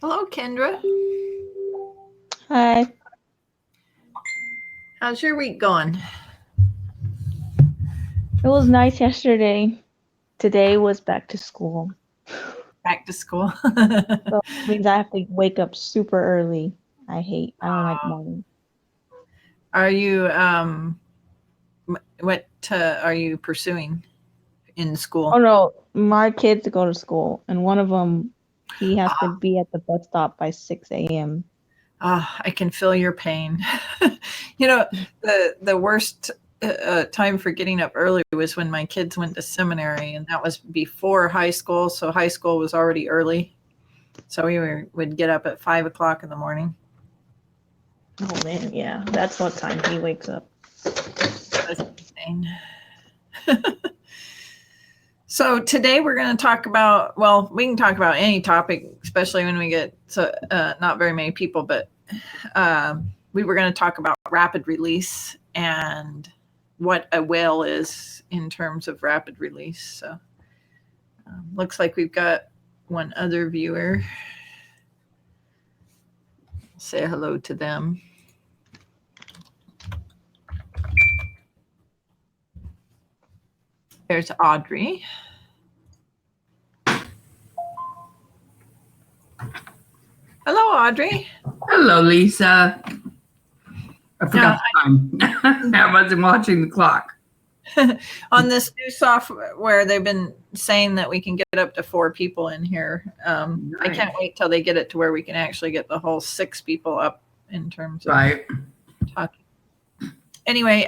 Hello, Kendra. Hi. How's your week going? It was nice yesterday. Today was back to school. Back to school. So it means I have to wake up super early. I don't like morning. Are you what are you pursuing in Oh school? no, my kids go to school and one of them, he has to Ah, be at the bus stop by 6 a.m. I can feel your pain. You know, the worst time for getting up early was when my kids went to seminary, and that was before high school. So high school was already early. So would get up at 5 o'clock in the morning. Oh man, yeah, that's what time he wakes up. That's insane. So today we're going to talk about, well, we can talk about any topic, especially when we get not very many people, but we were going to talk about rapid release and what a whale is in terms of rapid release. So looks like we've got one other viewer. Say hello to them. There's Audrey. Hello, Audrey. Hello, Lisa. I forgot the time. I wasn't watching the clock. On this new software, they've been saying that we can get up to 4 people in here. Nice. I can't wait till they get it to where we can actually get the whole 6 people up in terms of talking. Anyway,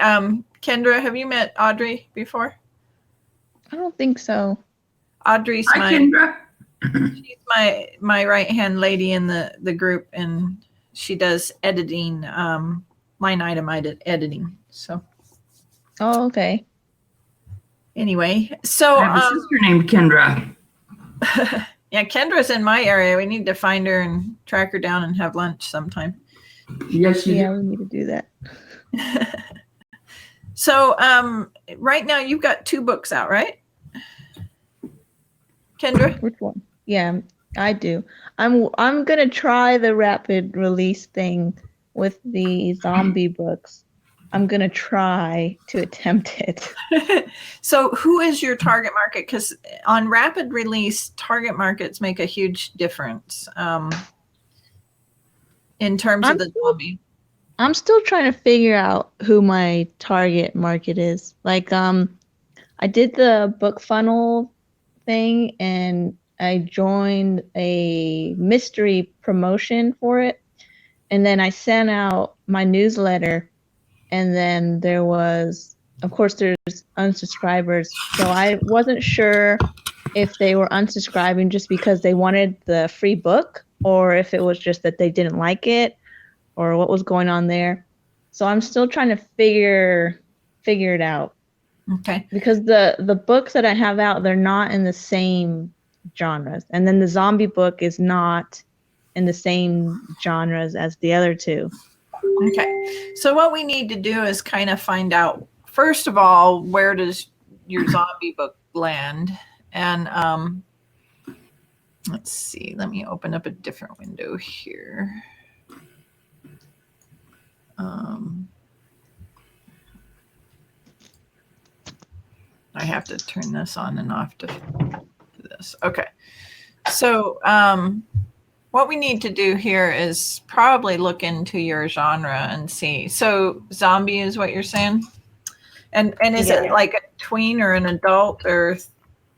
Kendra, have you met Audrey before? I don't think so. Audrey's Hi, Kendra. She's my right-hand lady in the group, and she does editing, line item editing. So. Oh, okay. Anyway, so I have a sister named Kendra. Yeah, Kendra's in my area. We need to find her and track her down and have lunch sometime. Yes, you Yeah, do. we need to do that. So right now you've got 2 books out, right? Kendra? Which one? Yeah, I do. I'm gonna try the rapid release thing with the zombie books. I'm gonna try to attempt it. So who is your target market? Because on rapid release, target markets make a huge difference in terms of the zombie. I'm still trying to figure out who my target market is. Like, I did the book funnel thing and I joined a mystery promotion for it. And then I sent out my newsletter. And then there was, of course, there's unsubscribers. So I wasn't sure if they were unsubscribing just because they wanted the free book or if it was just that they didn't like it or what was going on there. So I'm still trying to figure it out. Okay. Because the books that I have out, they're not in the same genres. And then the zombie book is not in the same genres as the other 2. Okay. So what we need to do is kind of find out, first of all, where does your zombie book land? And let's see. Let me open up a different window here. I have to turn this on and off to this. Okay. So what we need to do here is probably look into your genre and see. So zombie is what you're saying? And is it like a tween or an adult or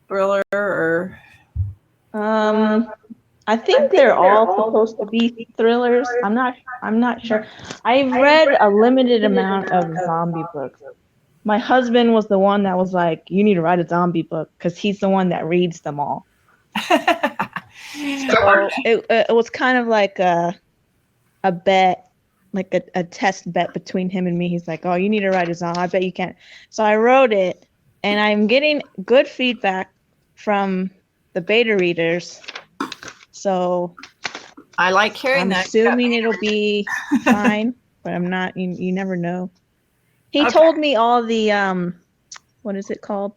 thriller or? I think they're all supposed to be thrillers. I'm not sure. I've read a limited amount of zombie books. My husband was the one that was like, "You need to write a zombie book," because he's the one that reads them all. So it was kind of like a bet, like a test bet between him and me. He's like, "Oh, you need to write a zombie. I bet you can." So I wrote it, and I'm getting good feedback from the beta readers. So I like hearing that. I'm assuming it'll be fine, but I'm not. You never know. He told me all the what is it called?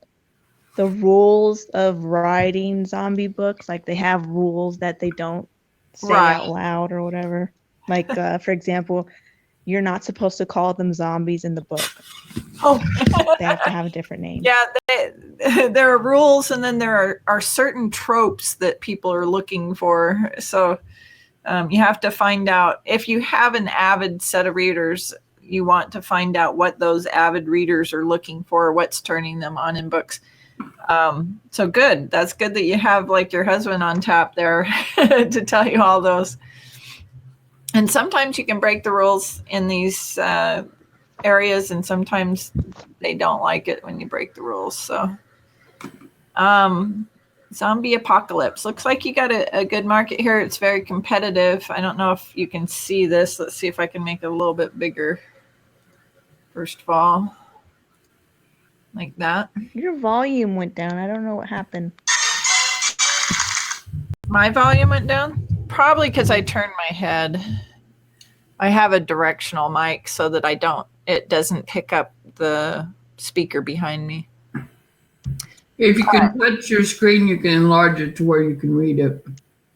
The rules of writing zombie books. Like they have rules that they don't say out loud or whatever. Like, for example, you're not supposed to call them zombies in the book. Oh. They have to have a different name. Yeah, there are rules, and then there are certain tropes that people are looking for. So you have to find out, if you have an avid set of readers, you want to find out what those avid readers are looking for, what's turning them on in books. So good. That's good that you have like your husband on tap there to tell you all those. And sometimes you can break the rules in these areas, and sometimes they don't like it when you break the rules. So zombie apocalypse. Looks like you got a good market here. It's very competitive. I don't know if you can see this. Let's see if I can make it a little bit bigger. First of all, like that. Your volume went down. I don't know what happened. My volume went down? Probably because I turned my head. I have a directional mic so that it doesn't pick up the speaker behind me. If you can touch your screen, you can enlarge it to where you can read it.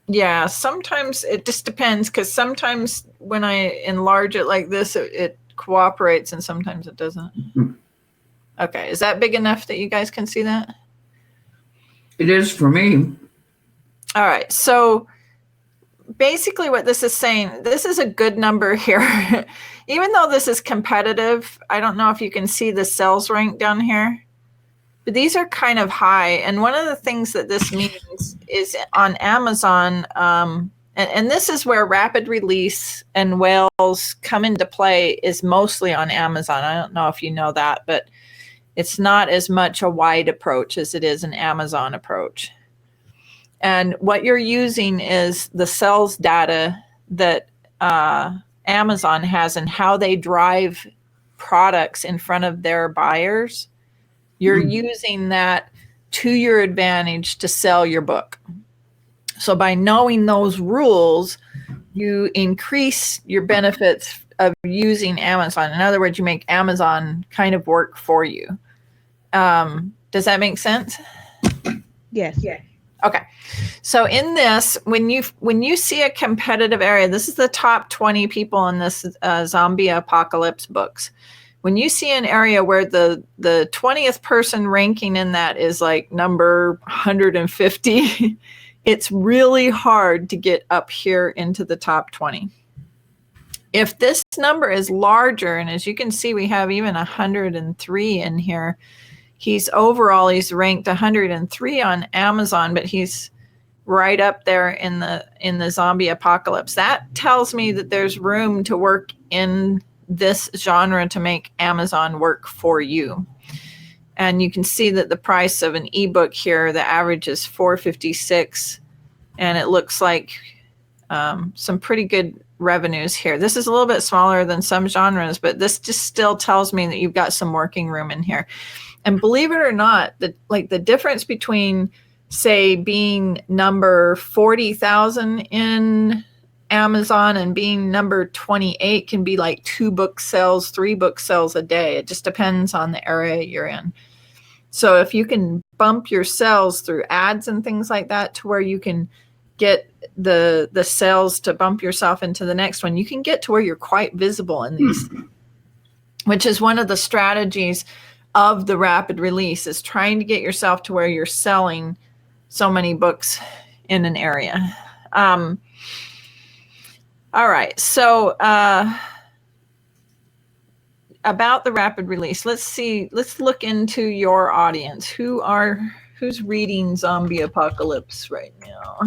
Yeah, sometimes it just depends, because sometimes when I enlarge it like this, it cooperates, and sometimes it doesn't. Mm-hmm. Okay, is that big enough that you guys can see that? It is for me. All right, so basically what this is saying, this is a good number here. Even though this is competitive, I don't know if you can see the sales rank down here, but these are kind of high. And one of the things that this means is on Amazon, and this is where rapid release and whales come into play, is mostly on Amazon. I don't know if you know that, but it's not as much a wide approach as it is an Amazon approach. And what you're using is the sales data that Amazon has and how they drive products in front of their buyers. You're using that to your advantage to sell your book. So by knowing those rules, you increase your benefits of using Amazon. In other words, you make Amazon kind of work for you. Does that make sense? Yes. Yeah. Okay. So in this, when you see a competitive area, this is the top 20 people in this zombie apocalypse books. When you see an area where the 20th person ranking in that is like number 150, it's really hard to get up here into the top 20. If this number is larger, and as you can see, we have even 103 in here. He's ranked 103 on Amazon, but he's right up there in the zombie apocalypse. That tells me that there's room to work in this genre to make Amazon work for you. And you can see that the price of an ebook here, the average is $4.56, and it looks like some pretty good revenues here. This is a little bit smaller than some genres, but this just still tells me that you've got some working room in here. And believe it or not, the difference between, say, being number 40,000 in Amazon and being number 28 can be like 2 book sales, 3 book sales a day. It just depends on the area you're in. So if you can bump your sales through ads and things like that to where you can get the sales to bump yourself into the next one, you can get to where you're quite visible in these, which is one of the strategies of the rapid release, is trying to get yourself to where you're selling so many books in an area. All right. So about the rapid release, let's look into your audience. Who's reading Zombie Apocalypse right now?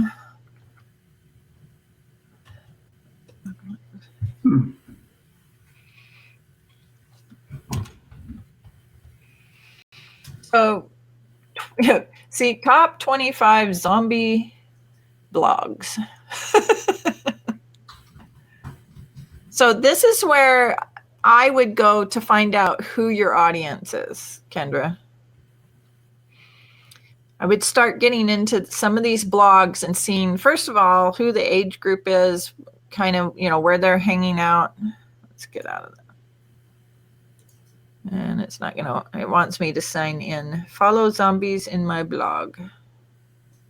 So, see, top 25 zombie blogs. So this is where I would go to find out who your audience is, Kendra. I would start getting into some of these blogs and seeing, first of all, who the age group is, kind of, where they're hanging out. Let's get out of that. And it's not it wants me to sign in. Follow zombies in my blog.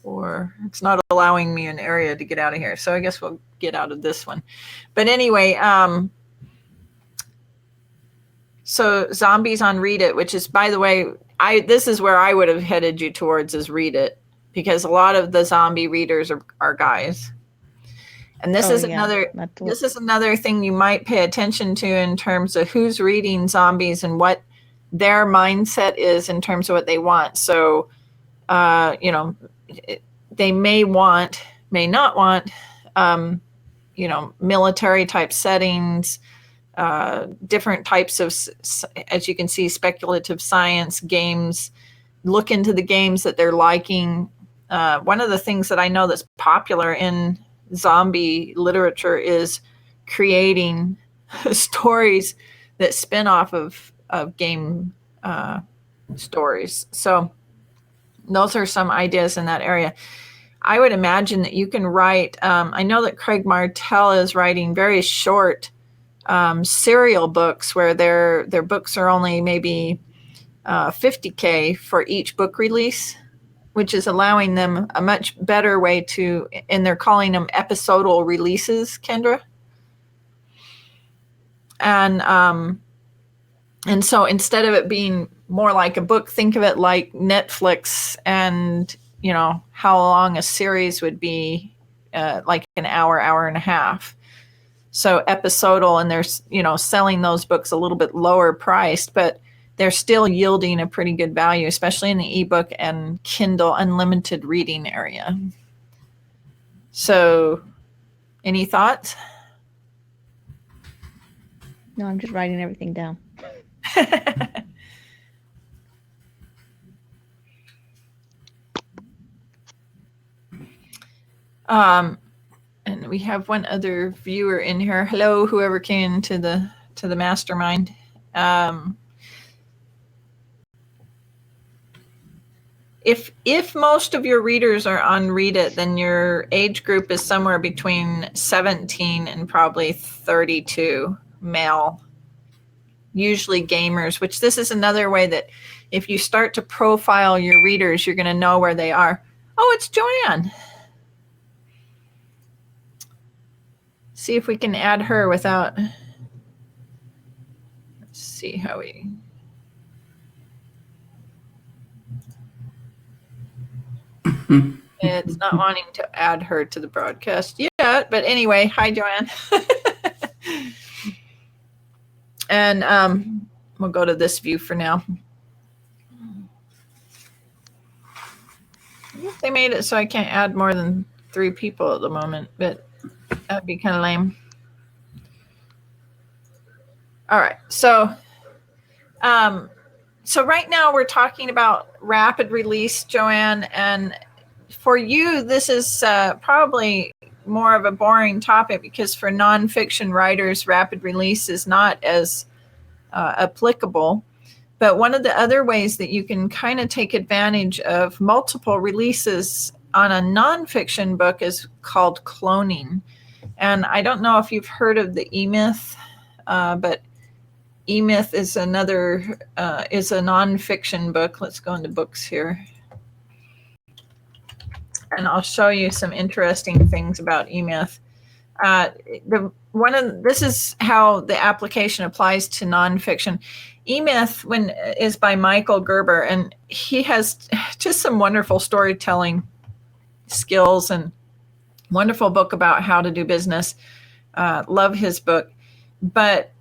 or it's not allowing me an area to get out of here. So I guess we'll get out of this one. But anyway, so Zombies on Read It, which is, by the way, this is where I would have headed you towards, is Read It, because a lot of the zombie readers are guys. And this is another thing you might pay attention to in terms of who's reading zombies and what their mindset is in terms of what they want. So, they may not want, military type settings, different types of, as you can see, speculative science games. Look into the games that they're liking. One of the things that I know that's popular in zombie literature is creating stories that spin off of game stories. So those are some ideas in that area. I would imagine that you can write, I know that Craig Martell is writing very short serial books where their books are only maybe $50K for each book release, which is allowing them a much better way to, and they're calling them episodal releases, Kendra. And so instead of it being more like a book, think of it like Netflix, and how long a series would be, like an hour and a half. So episodal, and they're selling those books a little bit lower priced, but they're still yielding a pretty good value, especially in the ebook and Kindle unlimited reading area. So, any thoughts? No, I'm just writing everything down. And we have one other viewer in here. Hello, whoever came into the mastermind. If most of your readers are on Read It, then your age group is somewhere between 17 and probably 32, male, usually gamers, which this is another way that if you start to profile your readers, you're going to know where they are. Oh, it's Joanne. See if we can add her without, let's see how we... It's not wanting to add her to the broadcast yet, but anyway, hi, Joanne. And we'll go to this view for now. They made it so I can't add more than 3 people at the moment, but that'd be kind of lame. All right, so right now we're talking about rapid release, Joanne, and for you, this is probably more of a boring topic because for nonfiction writers, rapid release is not as applicable. But one of the other ways that you can kind of take advantage of multiple releases on a nonfiction book is called cloning. And I don't know if you've heard of the eMyth, but eMyth is is a nonfiction book. Let's go into books here. And I'll show you some interesting things about eMyth. This is how the application applies to nonfiction. eMyth is by Michael Gerber, and he has just some wonderful storytelling skills and wonderful book about how to do business. Love his book. But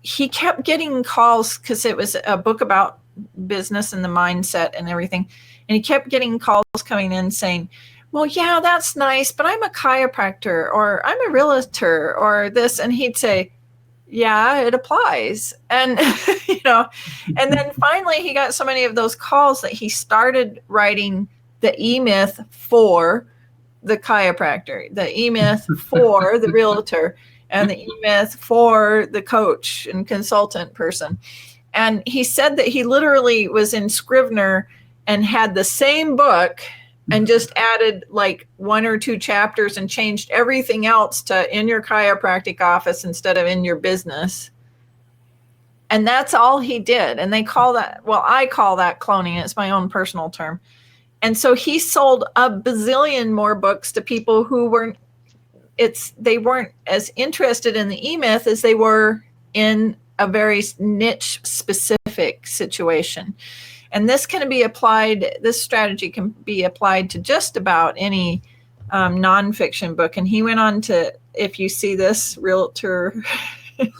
he kept getting calls because it was a book about business and the mindset and everything. And he kept getting calls coming in saying, well, yeah, that's nice, but I'm a chiropractor or I'm a realtor or this. And he'd say, yeah, it applies. And, and then finally he got so many of those calls that he started writing the eMyth for the chiropractor, the eMyth for the realtor, and the eMyth for the coach and consultant person. And he said that he literally was in Scrivener and had the same book and just added like 1 or 2 chapters and changed everything else to in your chiropractic office instead of in your business. And that's all he did. And they call that, well, I call that cloning. It's my own personal term. And so he sold a bazillion more books to people who they weren't as interested in the E-Myth as they were in a very niche specific situation. And this strategy can be applied to just about any nonfiction book. And he went on to, if you see this, realtor, the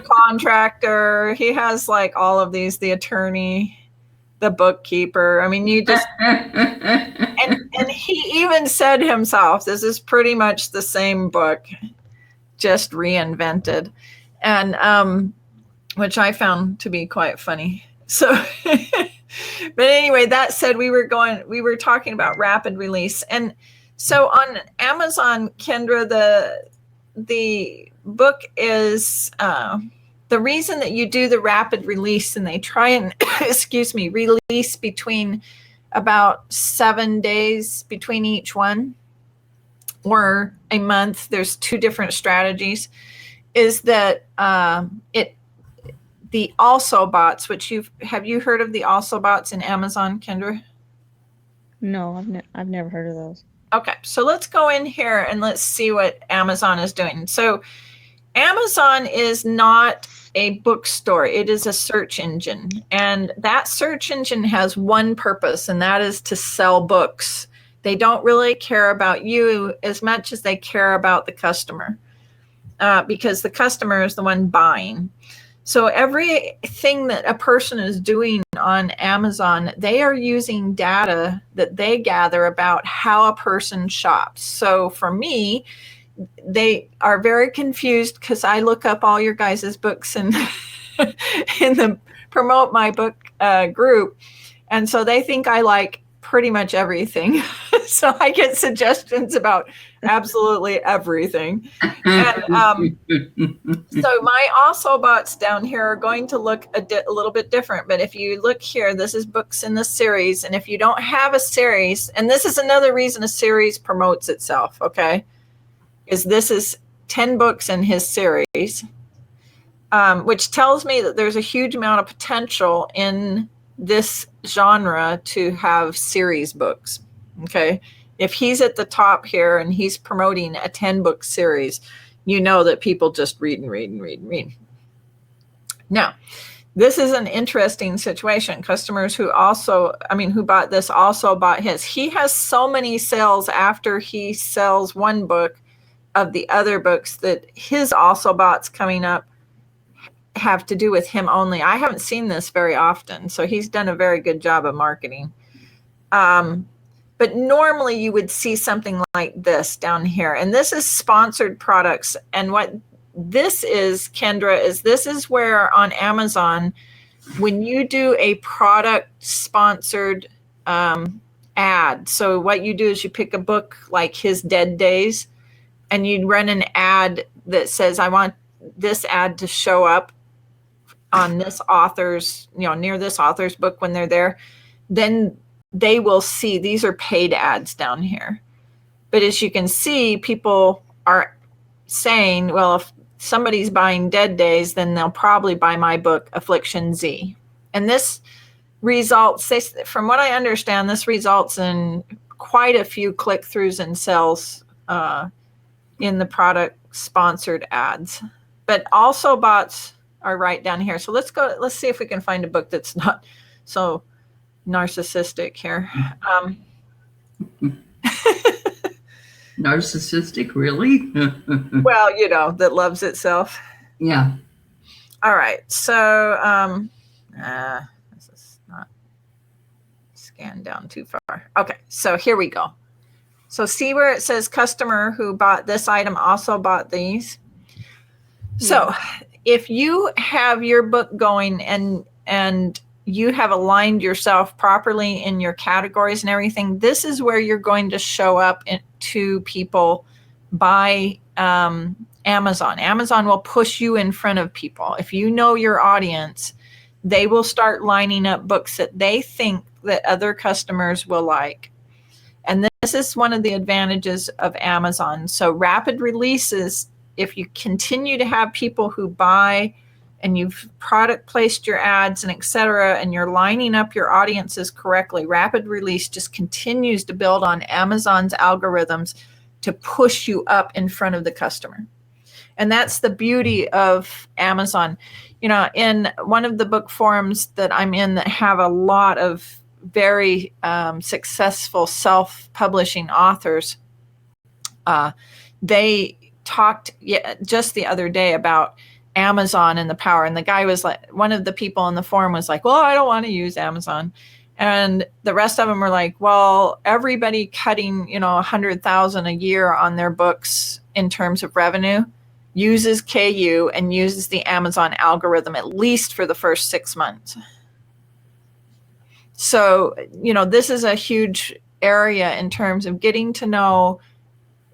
contractor, he has like all of these, the attorney, the bookkeeper. I mean, you just, and he even said himself, this is pretty much the same book, just reinvented. And, which I found to be quite funny. So, but anyway, that said, we were talking about rapid release. And so on Amazon, Kendra, the book is, the reason that you do the rapid release, and they try and, release between about 7 days between each one, or a month. There's 2 different strategies, is that the also bots, which have you heard of the also bots in Amazon, Kendra? No, I've never heard of those. Okay, so let's go in here and let's see what Amazon is doing. So Amazon is not a bookstore. It is a search engine. And that search engine has one purpose, and that is to sell books. They don't really care about you as much as they care about the customer, because the customer is the one buying. So everything that a person is doing on Amazon, they are using data that they gather about how a person shops. So for me, they are very confused because I look up all your guys' books and in the promote my book group. And so they think I like pretty much everything. So I get suggestions about absolutely everything. And so my also bots down here are going to look a little bit different. But if you look here, this is books in the series. And if you don't have a series, and this is another reason a series promotes itself, okay, is this is 10 books in his series, which tells me that there's a huge amount of potential in this genre to have series books. Okay. If he's at the top here and he's promoting a 10-book series, you know that people just read and read and read and read. Now, this is an interesting situation. Customers who bought this also bought his. He has so many sales after he sells one book of the other books that his also bots coming up have to do with him only. I haven't seen this very often, so he's done a very good job of marketing. But normally you would see something like this down here, and this is sponsored products. And what this is, Kendra, this is where on Amazon, when you do a product sponsored ad, so what you do is you pick a book like his Dead Days, and you'd run an ad that says, I want this ad to show up on this author's, near this author's book when they're there, then they will see, these are paid ads down here. But as you can see, people are saying, well, if somebody's buying Dead Days, then they'll probably buy my book, Affliction Z. And this results, from what I understand, this results in quite a few click-throughs and sales in the product sponsored ads. But also bots are right down here. So let's see if we can find a book that's not so narcissistic here. Narcissistic, really? Well, that loves itself. Yeah. All right. So this is not scanned down too far. Okay. So here we go. So see where it says customer who bought this item also bought these. So if you have your book going and you have aligned yourself properly in your categories and everything, this is where you're going to show up to people by Amazon. Amazon will push you in front of people. If you know your audience, they will start lining up books that they think that other customers will like. And this is one of the advantages of Amazon. So rapid releases, if you continue to have people who buy and you've product placed your ads and et cetera, and you're lining up your audiences correctly, rapid release just continues to build on Amazon's algorithms to push you up in front of the customer. And that's the beauty of Amazon. You know, in one of the book forums that I'm in that have a lot of very successful self-publishing authors, they talked just the other day about Amazon and the power. And the guy was like, one of the people in the forum was like, well, I don't want to use Amazon. And the rest of them were like, well, everybody cutting, you know, 100,000 a year on their books in terms of revenue uses KU and uses the Amazon algorithm, at least for the first 6 months. So, you know, this is a huge area in terms of getting to know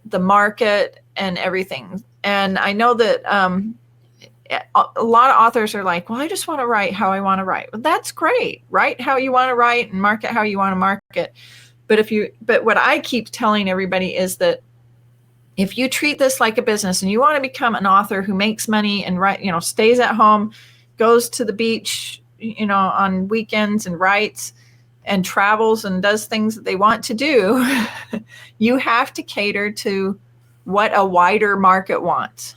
the market and everything. And I know that a lot of authors are like, well, I just want to write how I want to write. Well, that's great. Write how you want to write and market how you want to market. But what I keep telling everybody is that if you treat this like a business and you want to become an author who makes money and stays at home, goes to the beach, on weekends and writes and travels and does things that they want to do, you have to cater to what a wider market wants.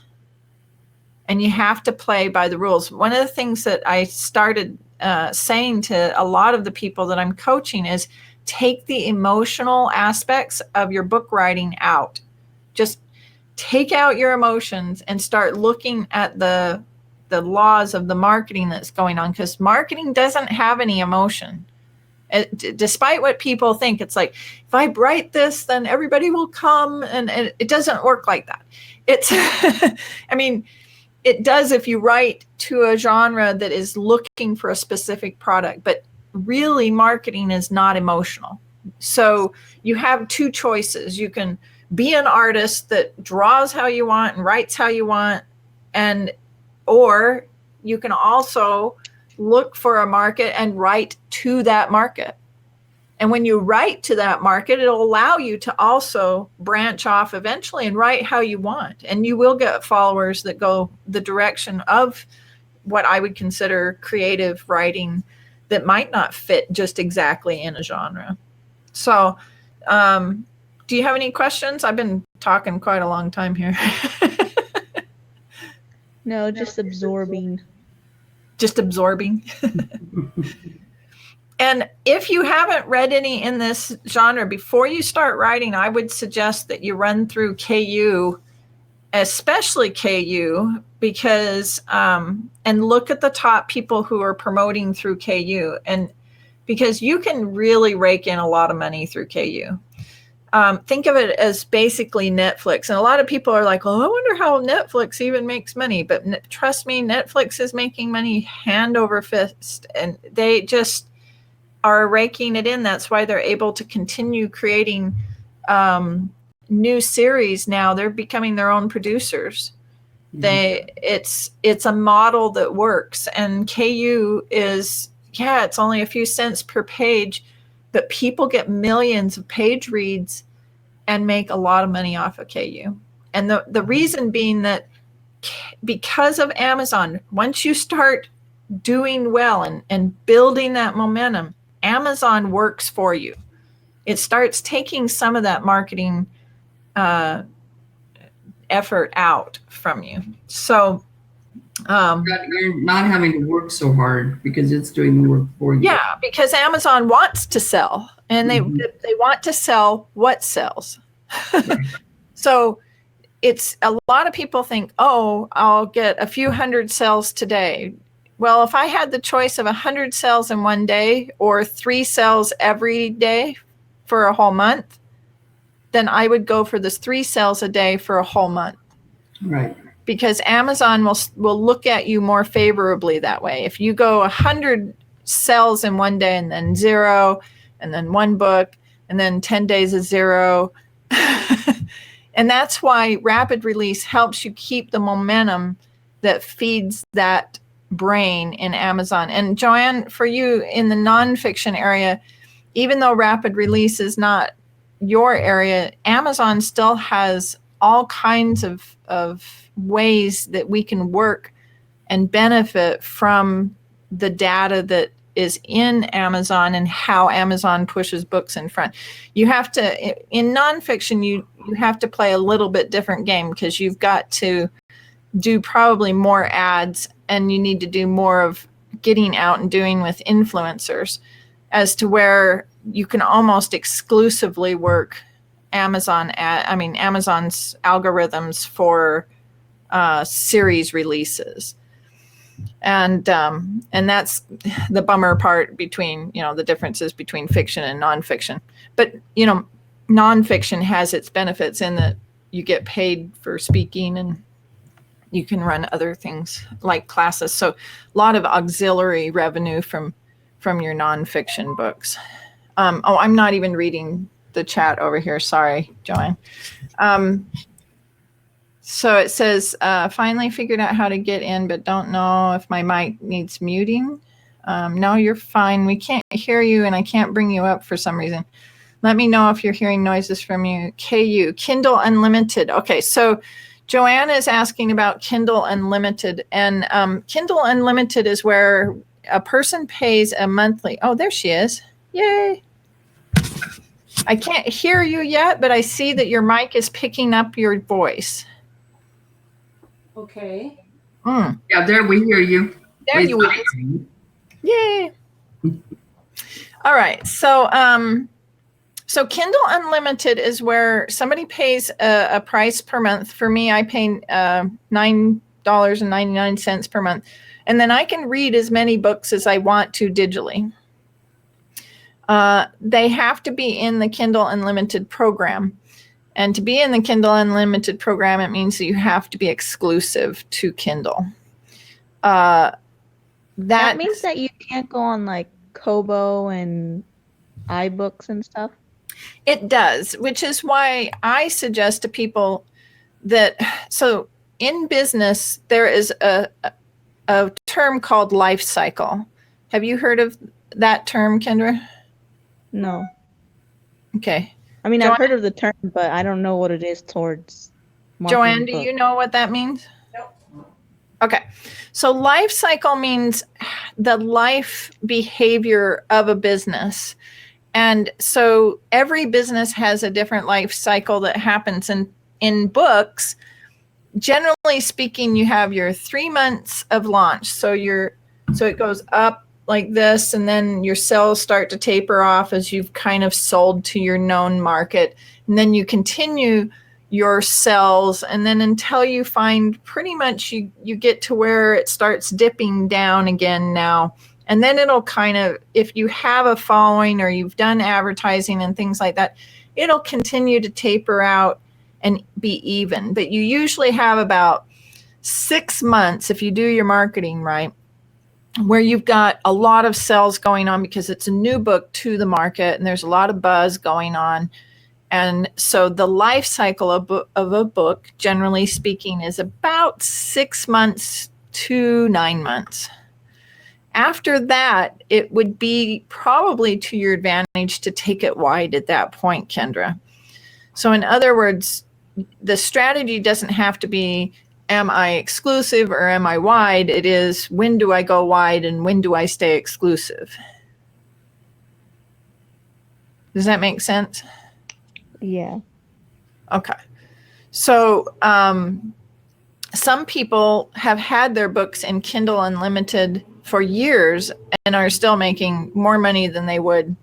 And you have to play by the rules. One of the things that I started saying to a lot of the people that I'm coaching is take the emotional aspects of your book writing out. Just take out your emotions and start looking at the laws of the marketing that's going on, because marketing doesn't have any emotion. Despite what people think, it's like, if I write this, then everybody will come, and it doesn't work like that. It's, I mean, it does if you write to a genre that is looking for a specific product, but really marketing is not emotional. So you have two choices. You can be an artist that draws how you want and writes how you want, or you can also look for a market and write to that market. And when you write to that market, it'll allow you to also branch off eventually and write how you want. And you will get followers that go the direction of what I would consider creative writing that might not fit just exactly in a genre. So, do you have any questions? I've been talking quite a long time here. No, just absorbing. Just absorbing. And if you haven't read any in this genre, before you start writing, I would suggest that you run through KU, especially KU, because, and look at the top people who are promoting through KU, and because you can really rake in a lot of money through KU. Think of it as basically Netflix. And a lot of people are like, oh, I wonder how Netflix even makes money. But trust me, Netflix is making money hand over fist, and they just are raking it in. That's why they're able to continue creating new series now. They're becoming their own producers. It's a model that works. And KU is, it's only a few cents per page, but people get millions of page reads and make a lot of money off of KU. And the reason being that because of Amazon, once you start doing well and building that momentum, Amazon works for you. It starts taking some of that marketing effort out from you. So you're not having to work so hard because it's doing the work for you. Yeah, because Amazon wants to sell, and they want to sell what sells. So it's a lot of people think, oh, I'll get a few hundred sales today. Well, if I had the choice of 100 sales in one day or 3 sales every day for a whole month, then I would go for this 3 sales a day for a whole month. Right. Because Amazon will look at you more favorably that way. If you go 100 sales in one day and then 0, and then 1 book, and then 10 days of 0. And that's why rapid release helps you keep the momentum that feeds that brain in Amazon. And Joanne, for you in the nonfiction area, even though rapid release is not your area, Amazon still has all kinds of ways that we can work and benefit from the data that is in Amazon and how Amazon pushes books in front. You have to, in nonfiction, you have to play a little bit different game, because you've got to do probably more ads, and you need to do more of getting out and doing with influencers, as to where you can almost exclusively work Amazon's algorithms for series releases. And that's the bummer part between, the differences between fiction and nonfiction. But, nonfiction has its benefits in that you get paid for speaking, and you can run other things like classes. So a lot of auxiliary revenue from your nonfiction books. I'm not even reading the chat over here. Sorry, Joanne. So it says, finally figured out how to get in, but don't know if my mic needs muting. No, you're fine. We can't hear you, and I can't bring you up for some reason. Let me know if you're hearing noises from you. KU, Kindle Unlimited. Okay, so Joanne is asking about Kindle Unlimited. And Kindle Unlimited is where a person pays a monthly. Oh, there she is. Yay. I can't hear you yet, but I see that your mic is picking up your voice. Okay. Yeah, there we hear you. There you are. Yay. All right. So so Kindle Unlimited is where somebody pays a price per month. For me, I pay $9.99 per month. And then I can read as many books as I want to digitally. They have to be in the Kindle Unlimited program. And to be in the Kindle Unlimited program, it means that you have to be exclusive to Kindle. That means that you can't go on like Kobo and iBooks and stuff? It does, which is why I suggest to people that, so in business, there is a term called life cycle. Have you heard of that term, Kendra? No. Okay. I mean, Joanne? I've heard of the term, but I don't know what it is towards Joanne, do you know what that means? Nope. Okay. So life cycle means the life behavior of a business. And so every business has a different life cycle that happens. And in books, generally speaking, you have your 3 months of launch. So it goes up like this, and then your sales start to taper off as you've kind of sold to your known market. And then you continue your sales, and then until you find pretty much you get to where it starts dipping down again now. And then it'll kind of, if you have a following or you've done advertising and things like that, it'll continue to taper out and be even. But you usually have about 6 months, if you do your marketing right, where you've got a lot of sales going on because it's a new book to the market and there's a lot of buzz going on. And so the life cycle of a book, generally speaking, is about 6 months to 9 months. After that, it would be probably to your advantage to take it wide at that point, Kendra. So in other words, the strategy doesn't have to be, am I exclusive or am I wide? It is, when do I go wide and when do I stay exclusive? Does that make sense? Yeah. Okay. So some people have had their books in Kindle Unlimited for years and are still making more money than they would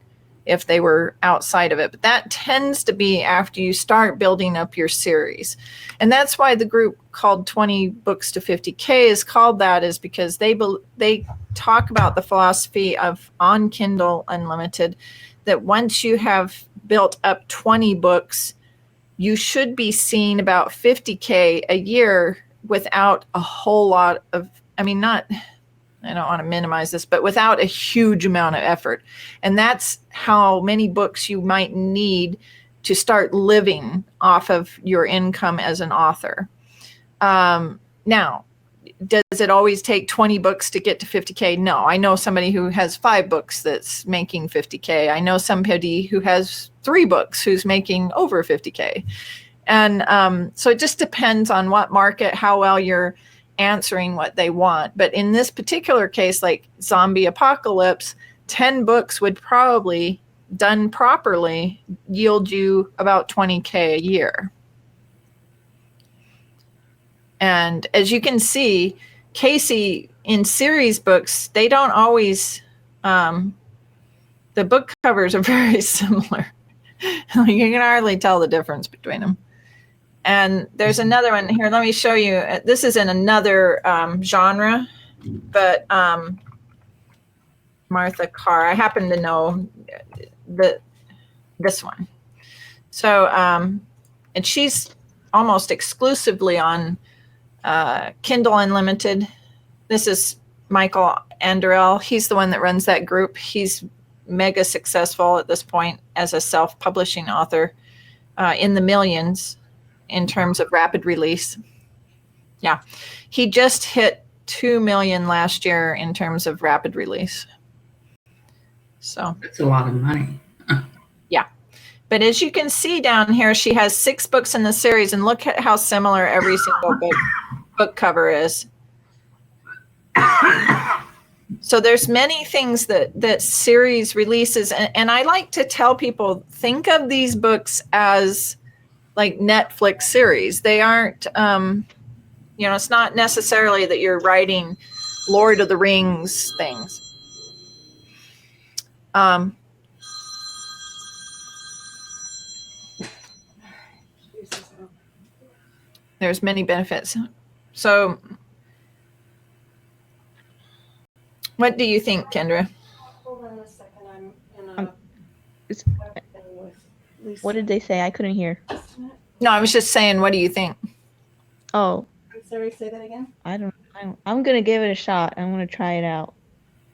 if they were outside of it. But that tends to be after you start building up your series. And that's why the group called 20 Books to 50K is called that, is because they talk about the philosophy of on Kindle Unlimited, that once you have built up 20 books, you should be seeing about 50K a year without a whole lot of, I don't want to minimize this, but without a huge amount of effort. And that's how many books you might need to start living off of your income as an author. Now, does it always take 20 books to get to 50K? No. I know somebody who has 5 books that's making 50K. I know somebody who has 3 books who's making over 50K. And so it just depends on what market, how well you're answering what they want. But in this particular case, like zombie apocalypse, 10 books would probably, done properly, yield you about $20K a year. And as you can see, Casey, in series books, they don't always, the book covers are very similar. You can hardly tell the difference between them. And there's another one here. Let me show you. This is in another genre, but Martha Carr, I happen to know this one. So, and she's almost exclusively on Kindle Unlimited. This is Michael Anderell. He's the one that runs that group. He's mega successful at this point as a self-publishing author, in the millions in terms of rapid release. Yeah, he just hit 2 million last year in terms of rapid release. So that's a lot of money. Yeah. But as you can see down here, she has 6 books in the series, and look at how similar every single book cover is. So there's many things that series releases, and I like to tell people, think of these books as like Netflix series. They aren't, it's not necessarily that you're writing Lord of the Rings things. There's many benefits. So what do you think, Kendra? Hold on a second. I'm in a What did they say? I couldn't hear. No, I was just saying, what do you think? Oh, I'm sorry, say that again. I'm gonna give it a shot. I'm gonna try it out.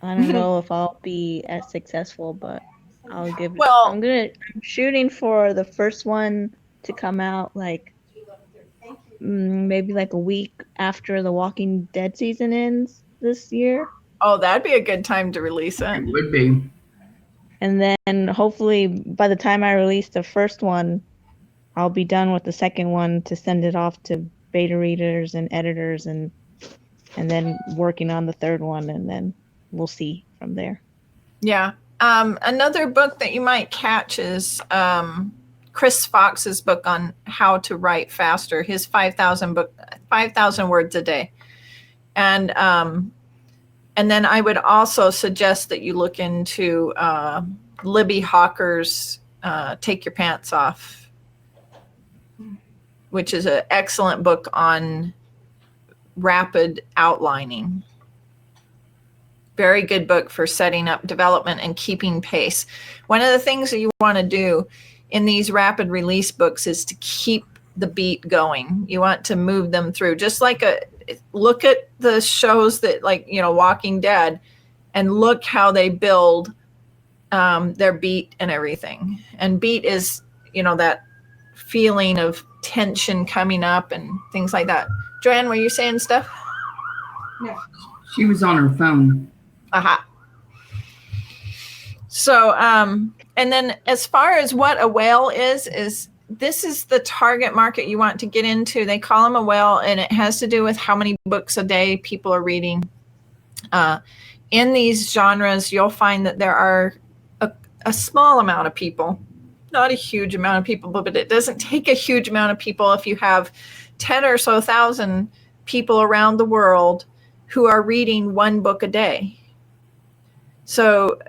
I don't know if I'll be as successful, but I'll give it. Well, I'm shooting for the first one to come out like maybe like a week after the Walking Dead season ends this year. Oh, that'd be a good time to release it. It would be. And then hopefully by the time I release the first one, I'll be done with the second one to send it off to beta readers and editors, and then working on the third one, and then we'll see from there. Yeah. Another book that you might catch is Chris Fox's book on how to write faster, his 5,000 words a day. And then I would also suggest that you look into Libby Hawker's Take Your Pants Off, which is an excellent book on rapid outlining. Very good book for setting up development and keeping pace. One of the things that you want to do in these rapid release books is to keep the beat going. You want to move them through. Just like look at the shows that, like, Walking Dead, and look how they build their beat and everything. And beat is, that feeling of tension coming up and things like that. Joanne, were you saying stuff? Yeah. She was on her phone. Aha. So, and then as far as what a whale is this is the target market you want to get into. They call them a whale, and it has to do with how many books a day people are reading. In these genres, you'll find that there are a small amount of people, not a huge amount of people, but it doesn't take a huge amount of people if you have 10 or so thousand people around the world who are reading one book a day. So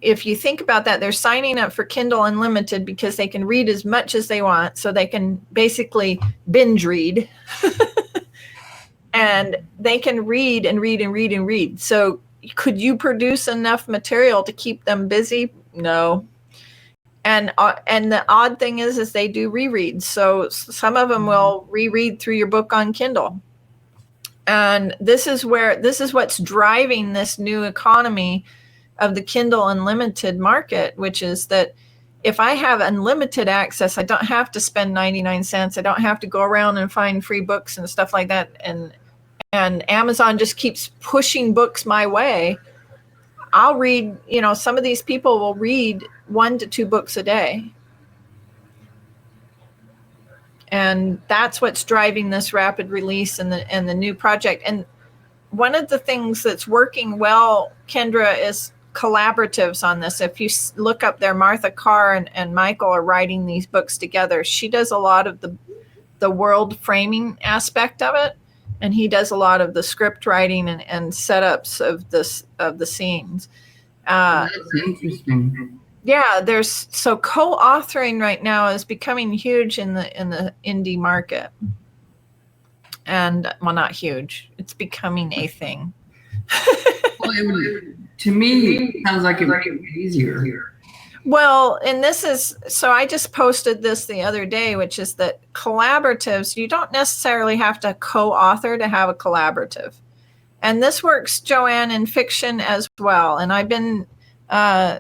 if you think about that, they're signing up for Kindle Unlimited because they can read as much as they want. So they can basically binge read and they can read and read and read and read. So could you produce enough material to keep them busy? No. And the odd thing is they do rereads. So some of them will reread through your book on Kindle. And this is what's driving this new economy of the Kindle Unlimited market, which is that if I have unlimited access, I don't have to spend 99 cents. I don't have to go around and find free books and stuff like that. And Amazon just keeps pushing books my way. I'll read, some of these people will read 1 to 2 books a day. And that's what's driving this rapid release and the new project. And one of the things that's working well, Kendra, is collaboratives on this. If you look up there, Martha Carr and Michael are writing these books together. She does a lot of the world framing aspect of it, and he does a lot of the script writing and setups of the scenes. That's interesting. Yeah, so co-authoring right now is becoming huge in the indie market. And well, not huge. It's becoming a thing. Well, to me, it sounds like it would be easier. Well, and so I just posted this the other day, which is that collaboratives, you don't necessarily have to co-author to have a collaborative. And this works, Joanne, in fiction as well. And I've been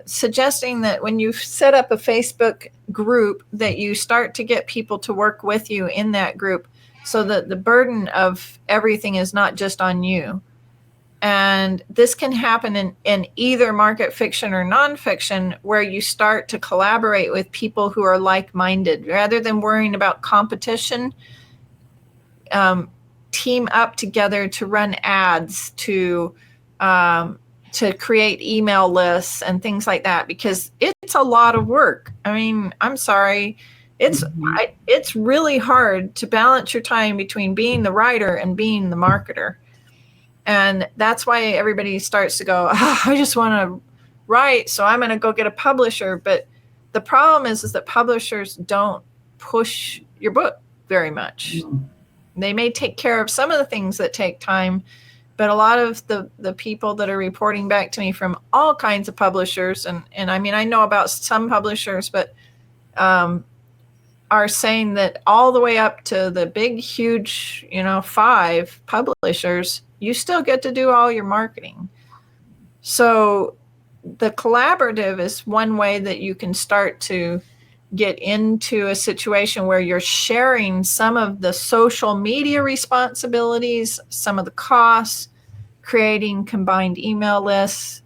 suggesting that when you set up a Facebook group, that you start to get people to work with you in that group, so that the burden of everything is not just on you. And this can happen in either market fiction or nonfiction, where you start to collaborate with people who are like-minded. Rather than worrying about competition, team up together to run ads, to create email lists and things like that, because it's a lot of work. I mean, I'm sorry. It's really hard to balance your time between being the writer and being the marketer. And that's why everybody starts to go, I just want to write, so I'm going to go get a publisher. But the problem is that publishers don't push your book very much. They may take care of some of the things that take time, but a lot of the people that are reporting back to me from all kinds of publishers, and I mean, I know about some publishers, but are saying that all the way up to the big, huge, 5 publishers, you still get to do all your marketing. So the collaborative is one way that you can start to get into a situation where you're sharing some of the social media responsibilities, some of the costs, creating combined email lists,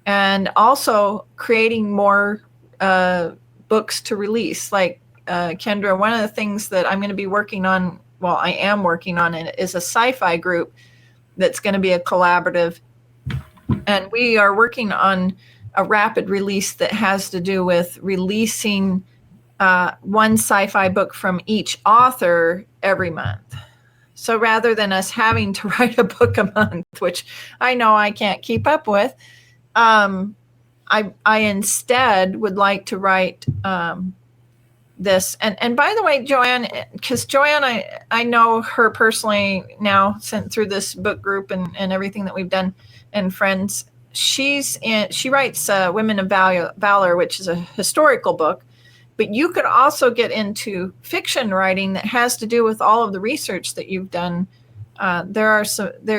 and also creating more books to release. Like Kendra, one of the things that I'm going to be working on, well, I am working on it, is a sci-fi group that's going to be a collaborative. And we are working on a rapid release that has to do with releasing one sci-fi book from each author every month. So rather than us having to write a book a month, which I know I can't keep up with, I instead would like to write this. And by the way, Joanne, because Joanne, I know her personally now, sent through this book group and everything that we've done and friends. She writes Women of Valor, which is a historical book. But you could also get into fiction writing that has to do with all of the research that you've done. There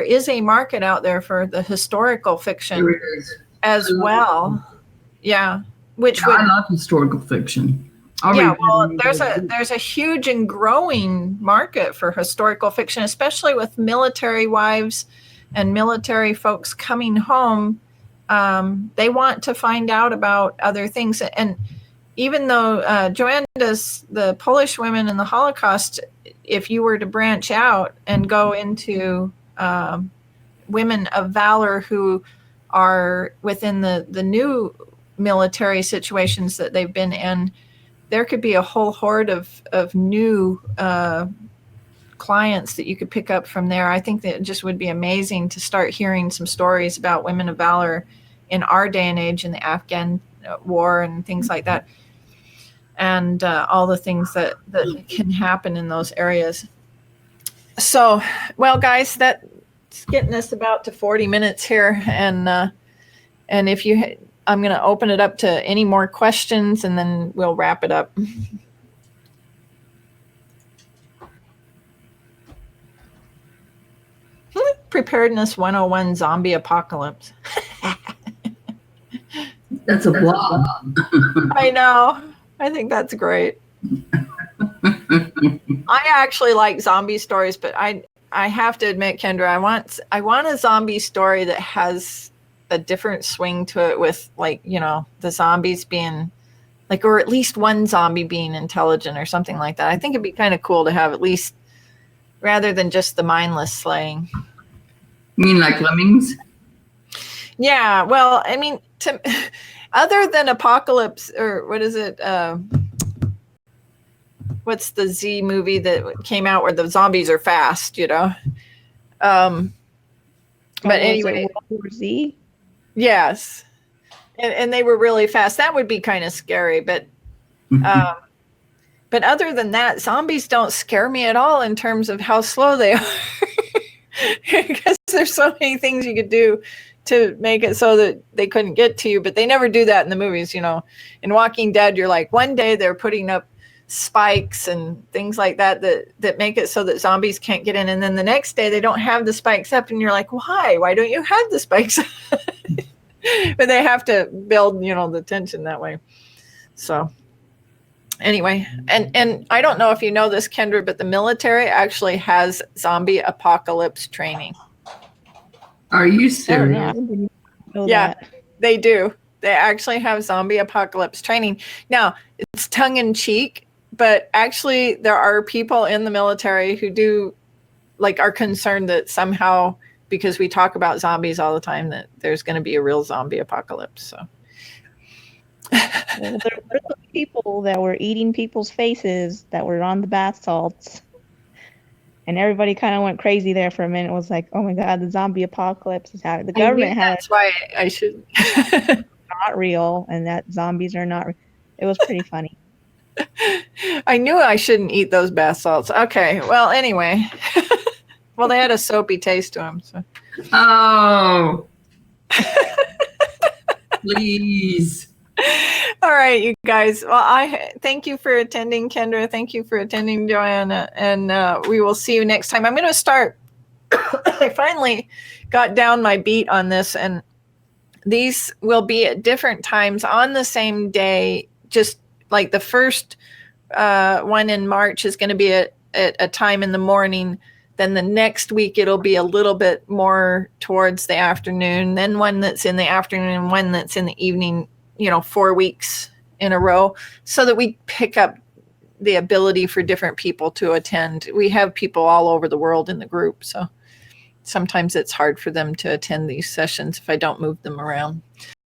is a market out there for the historical fiction as well. Yeah, I love historical fiction. There's a huge and growing market for historical fiction, especially with military wives and military folks coming home. They want to find out about other things. And even though Joanne does the Polish women in the Holocaust, if you were to branch out and go into women of valor who are within the new military situations that they've been in, there could be a whole horde of new clients that you could pick up from there. I think that it just would be amazing to start hearing some stories about women of valor in our day and age, in the Afghan war and things like that. And all the things that can happen in those areas. So, well, guys, that's getting us about to 40 minutes here. And if I'm going to open it up to any more questions, and then we'll wrap it up. Preparedness 101 zombie apocalypse. That's a blog. I know. I think that's great. I actually like zombie stories, but I have to admit, Kendra, I want a zombie story that has a different swing to it, with, like, the zombies being like, or at least one zombie being intelligent or something like that. I think it'd be kind of cool to have at least, rather than just the mindless slaying. You mean like lemmings? Yeah, well, I mean, other than Apocalypse, or what is it? What's the Z movie that came out where the zombies are fast, you know? But anyway, World War Z. yes, and they were really fast. That would be kind of scary, but other than that, zombies don't scare me at all in terms of how slow they are, because there's so many things you could do to make it so that they couldn't get to you, but they never do that in the movies. You know, in Walking Dead, you're like, one day they're putting up spikes and things like that make it so that zombies can't get in, and then the next day they don't have the spikes up, and you're like, why don't you have the spikes? But they have to build, you know, the tension that way. So anyway, and I don't know if you know this, Kendra, but the military actually has zombie apocalypse training. Are you Oh, no, serious? I didn't know Yeah, that. they do. They actually have zombie apocalypse training. Now, it's tongue in cheek, but actually there are people in the military who do, like, are concerned that somehow, because we talk about zombies all the time, that there's going to be a real zombie apocalypse. So Well, there were some people that were eating people's faces that were on the bath salts. And everybody kind of went crazy there for a minute. It was like, oh my God, the zombie apocalypse is happening. The government had that's why I should. not real, and that zombies are not. It was pretty funny. I knew I shouldn't eat those bath salts. Okay, well, anyway. Well, they had a soapy taste to them. So. Oh. Please. All right, you guys. Well, I thank you for attending, Kendra. Thank you for attending, Joanna. And we will see you next time. I'm going to start. I finally got down my beat on this, and these will be at different times on the same day. Just like the first one in March is going to be at a time in the morning. Then the next week, it'll be a little bit more towards the afternoon. Then one that's in the afternoon and one that's in the evening, 4 weeks in a row, so that we pick up the ability for different people to attend. We have people all over the world in the group, so sometimes it's hard for them to attend these sessions if I don't move them around.